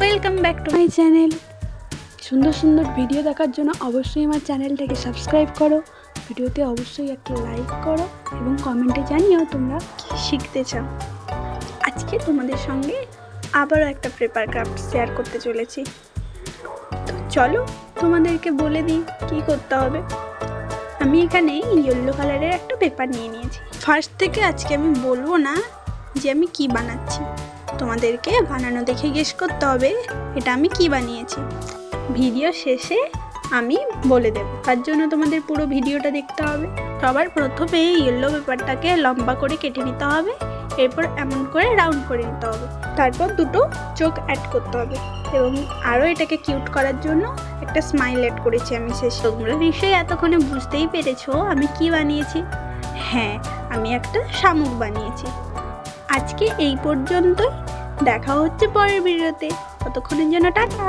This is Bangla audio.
Welcome back to my channel. সুন্দর সুন্দর ভিডিও দেখার জন্য অবশ্যই আমার চ্যানেলটাকে সাবস্ক্রাইব করো, ভিডিওতে অবশ্যই একটা লাইক করো এবং কমেন্টে জানিও তোমরা কী শিখতে চাও। আজকে তোমাদের সঙ্গে আবারও একটা পেপার ক্রাফট শেয়ার করতে চলেছি। তো চলো তোমাদেরকে বলে দিই কী করতে হবে। আমি এখানে ইয়েলো কালারের একটা পেপার নিয়ে নিয়েছি। ফার্স্ট থেকে আজকে আমি বলবো না যে আমি কি বানাচ্ছি, তোমাদেরকে বানানো দেখে গেস করতে হবে এটা আমি কি বানিয়েছি। ভিডিও শেষে আমি বলে দেব, তার জন্য তোমাদের পুরো ভিডিওটা দেখতে হবে। সবার প্রথমে ইয়েলো পেপারটাকে লম্বা করে কেটে নিতে হবে, এরপর এমন করে রাউন্ড করে নিতে হবে, তারপর দুটো চোখ অ্যাড করতে হবে এবং আরও এটাকে কিউট করার জন্য একটা স্মাইল অ্যাড করেছি আমি শেষে। তোমরা নিশ্চয়ই এতক্ষণে বুঝতেই পেরেছো আমি কি বানিয়েছি। হ্যাঁ, আমি একটা শামুক বানিয়েছি। আজকে এই পর্যন্তই, দেখা হচ্ছে পরের ভিডিওতে। ততক্ষণের জন্য টাটা।